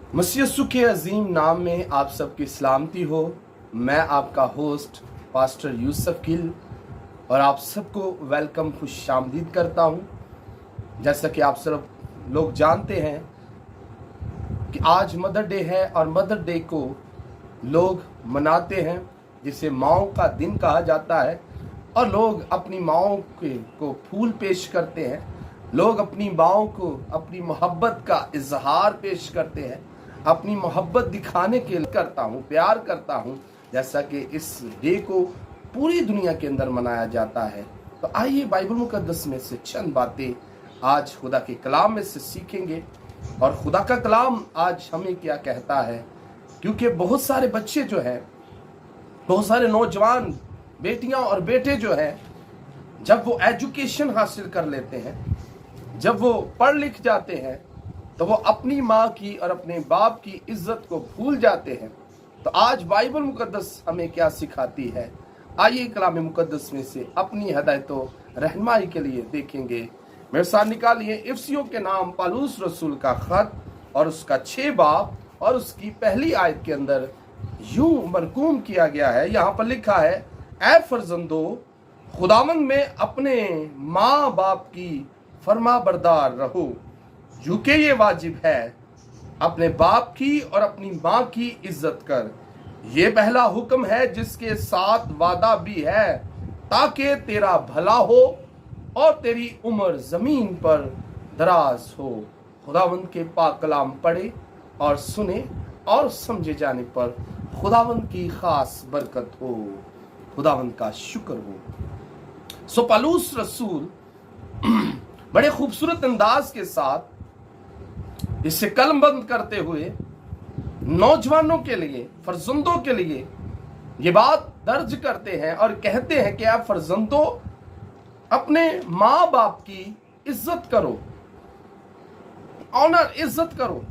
मसीह यीशु के अजीम नाम में आप सबकी सलामती हो। मैं आपका होस्ट पास्टर यूसुफ गिल और आप सबको वेलकम खुशामदीद करता हूं। जैसा कि आप सब लोग जानते हैं कि आज मदर डे है और मदर डे को लोग मनाते हैं, जिसे माँओं का दिन कहा जाता है। और लोग अपनी माँओं को फूल पेश करते हैं, लोग अपनी माँओं को अपनी मोहब्बत का इजहार पेश करते हैं, अपनी मोहब्बत दिखाने के लिए करता हूँ, प्यार करता हूँ, जैसा कि इस डे को पूरी दुनिया के अंदर मनाया जाता है। तो आइए बाइबल मुकद्दस में से चंद बातें आज खुदा के कलाम में से सीखेंगे। और खुदा का कलाम आज हमें क्या कहता है, क्योंकि बहुत सारे बच्चे जो हैं, बहुत सारे नौजवान बेटियां और बेटे जो हैं, जब वो एजुकेशन हासिल कर लेते हैं, जब वो पढ़ लिख जाते हैं, तो वो अपनी माँ की और अपने बाप की इज्जत को भूल जाते हैं। तो आज बाइबल मुकद्दस हमें क्या सिखाती है, आइए कलाम मुकद्दस में से अपनी हिदायतों रहनुमाई के लिए देखेंगे। मेरे साथ निकालिए इफिसियों के नाम पौलुस रसूल का खत और उसका 6 बाब और उसकी पहली आयत के अंदर यूं मरकूम किया गया है। यहाँ पर लिखा है, ऐ फर्जंदो, खुदावंद में अपने माँ बाप की फर्मा बरदार रहो, क्योंकि ये वाजिब है। अपने बाप की और अपनी माँ की इज्जत कर। ये पहला हुक्म है जिसके साथ वादा भी है, ताकि तेरा भला हो और तेरी उम्र जमीन पर दराज हो। खुदावंद के पाक कलाम पढ़े और सुने और समझे जाने पर खुदावंद की खास बरकत हो, खुदावंद का शुक्र हो। सो पौलुस रसूल बड़े खूबसूरत अंदाज के साथ इसे कलमबंद करते हुए नौजवानों के लिए, फर्जंदों के लिए ये बात दर्ज करते हैं और कहते हैं कि आप फर्जंदों अपने माँ बाप की इज्जत करो, ऑनर, इज्जत करो।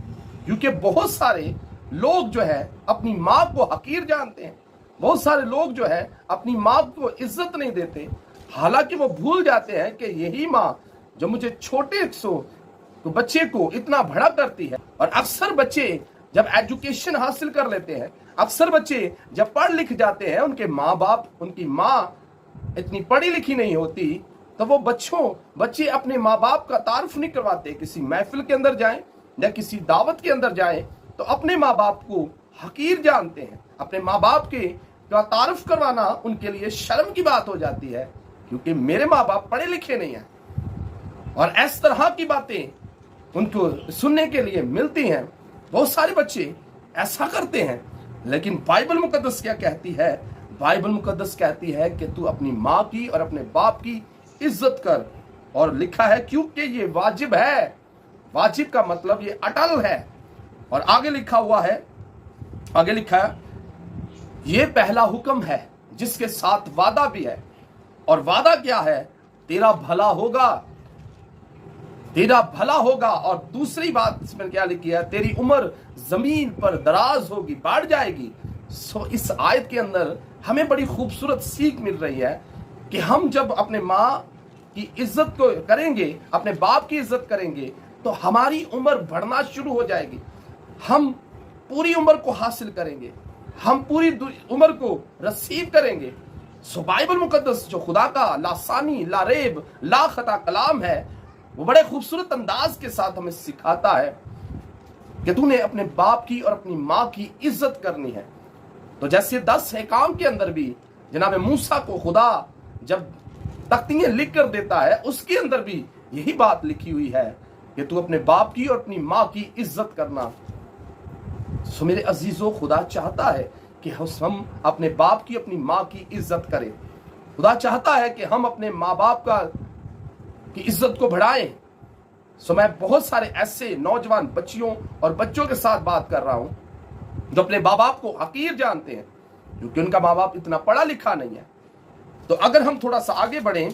क्योंकि बहुत सारे लोग जो है अपनी माँ को हकीर जानते हैं, बहुत सारे लोग जो है अपनी माँ को इज्जत नहीं देते, हालांकि वो भूल जाते हैं कि यही माँ जो मुझे छोटे तो बच्चे को इतना बड़ा करती है। और अक्सर बच्चे जब एजुकेशन हासिल कर लेते हैं, अक्सर बच्चे जब पढ़ लिख जाते हैं, उनके माँ बाप, उनकी माँ इतनी पढ़ी लिखी नहीं होती, तो वो बच्चे अपने माँ बाप का तारुफ नहीं करवाते। किसी महफिल के अंदर जाएं या किसी दावत के अंदर जाएं तो अपने माँ बाप को हकीर जानते हैं। अपने माँ बाप के का तारुफ करवाना उनके लिए शर्म की बात हो जाती है, क्योंकि मेरे माँ बाप पढ़े लिखे नहीं हैं। और इस तरह की बातें उनको सुनने के लिए मिलती हैं। बहुत सारे बच्चे ऐसा करते हैं, लेकिन बाइबल मुकद्दस क्या कहती है? बाइबल मुकद्दस कहती है कि तू अपनी माँ की और अपने बाप की इज्जत कर। और लिखा है क्योंकि ये वाजिब है। वाजिब का मतलब ये अटल है। और आगे लिखा हुआ है, आगे लिखा है, ये पहला हुक्म है जिसके साथ वादा भी है। और वादा क्या है? तेरा भला होगा, तेरा भला होगा। और दूसरी बात इसमें क्या लिखी है? तेरी उम्र जमीन पर दराज होगी, बढ़ जाएगी। सो इस आयत के अंदर हमें बड़ी खूबसूरत सीख मिल रही है कि हम जब अपने माँ की इज्जत को करेंगे, अपने बाप की इज्जत करेंगे, तो हमारी उम्र बढ़ना शुरू हो जाएगी। हम पूरी उम्र को हासिल करेंगे, हम पूरी उम्र को रसीव करेंगे। सो बाइबल मुकद्दस जो खुदा का लासानी, लारेब, ला खता कलाम है, वो बड़े खूबसूरत अंदाज के साथ हमें सिखाता है कि तूने अपने बाप की और अपनी माँ की इज्जत करनी है। तो जैसे 10 अहकाम के अंदर भी जनाब मूसा को खुदा जब तख्तियां लिख कर देता है, उसके अंदर भी यही बात लिखी हुई है कि तू अपने बाप की और अपनी माँ की इज्जत करना। सो मेरे अजीजों, खुदा चाहता है कि हम अपने बाप की, अपनी माँ की इज्जत करें। खुदा चाहता है कि हम अपने माँ बाप की इज्जत को बढ़ाएं। सो मैं बहुत सारे ऐसे नौजवान बच्चियों और बच्चों के साथ बात कर रहा हूं जो अपने माँ बाप को हकीर जानते हैं, क्योंकि उनका माँ बाप इतना पढ़ा लिखा नहीं है। तो अगर हम थोड़ा सा आगे बढ़ें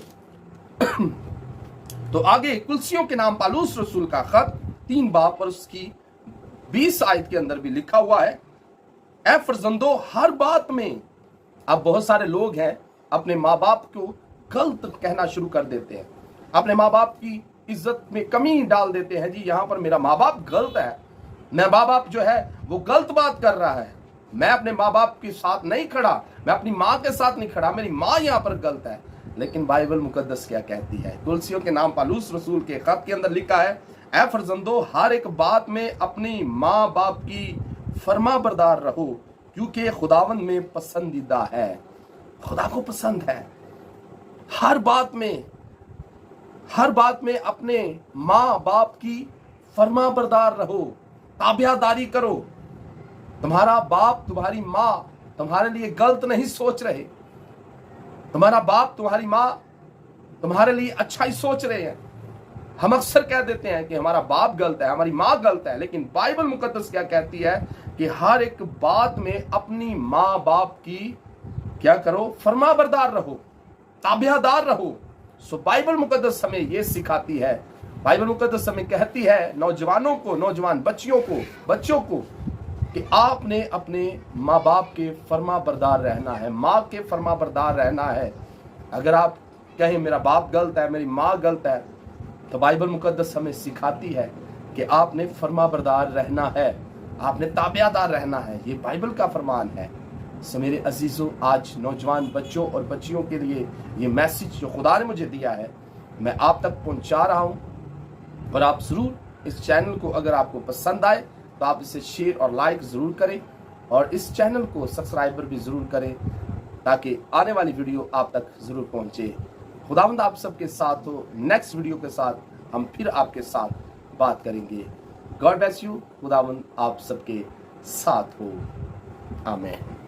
तो आगे कुलसियों के नाम पौलुस रसूल का खत 3 बाब और उसकी 20 आयत के अंदर भी लिखा हुआ है, ऐ फर्जंदो, हर बात में। अब बहुत सारे लोग हैं अपने माँ बाप को गलत कहना शुरू कर देते हैं, अपने माँ बाप की इज्जत में कमी डाल देते हैं। जी यहाँ पर मेरा माँ बाप गलत है, मैं माँ बाप जो है वो गलत बात कर रहा है, मैं अपने माँ बाप के साथ नहीं खड़ा, मैं अपनी माँ के साथ नहीं खड़ा, मेरी माँ यहाँ पर गलत है। लेकिन बाइबल मुकद्दस क्या कहती है? कुलसियों के नाम पालूस रसूल के खत के अंदर लिखा है, ऐ फर्जंदो हर एक बात में अपनी माँ बाप की फर्मा बरदार रहो, क्योंकि खुदावंद में पसंदीदा है। खुदा को पसंद है हर बात में अपने माँ बाप की फर्मा बरदार रहो, ताबियादारी करो। तुम्हारा बाप तुम्हारी माँ तुम्हारे लिए गलत नहीं सोच रहे, तुम्हारा बाप तुम्हारी माँ तुम्हारे लिए अच्छा ही सोच रहे हैं। हम अक्सर कह देते हैं कि हमारा बाप गलत है, हमारी माँ गलत है, लेकिन बाइबल मुकद्दस क्या कहती है कि हर एक बात में अपनी माँ बाप की क्या करो? फर्मा बरदार रहो, ताबियादार रहो। सो बाइबल मुकद्दस हमें ये सिखाती है, बाइबल मुकद्दस हमें कहती है, नौजवानों को, नौजवान बच्चों को कि आपने अपने माँ बाप के फर्मा बरदार रहना है, माँ के फर्मा बरदार रहना है। अगर आप कहें मेरा बाप गलत है, मेरी माँ गलत है, तो बाइबल मुकद्दस हमें सिखाती है कि आपने फर्मा बरदार रहना है, आपने ताबियादार रहना है। ये बाइबल का फरमान है। सो मेरे अजीजों, आज नौजवान बच्चों और बच्चियों के लिए ये मैसेज जो खुदा ने मुझे दिया है, मैं आप तक पहुंचा रहा हूं। और आप जरूर इस चैनल को, अगर आपको पसंद आए तो आप इसे शेयर और लाइक जरूर करें, और इस चैनल को सब्सक्राइबर भी जरूर करें, ताकि आने वाली वीडियो आप तक जरूर पहुंचे। खुदावंद आप सबके साथ हो। नेक्स्ट वीडियो के साथ हम फिर आपके साथ बात करेंगे। God bless you. खुदावंद आप सबके साथ हो। आमीन।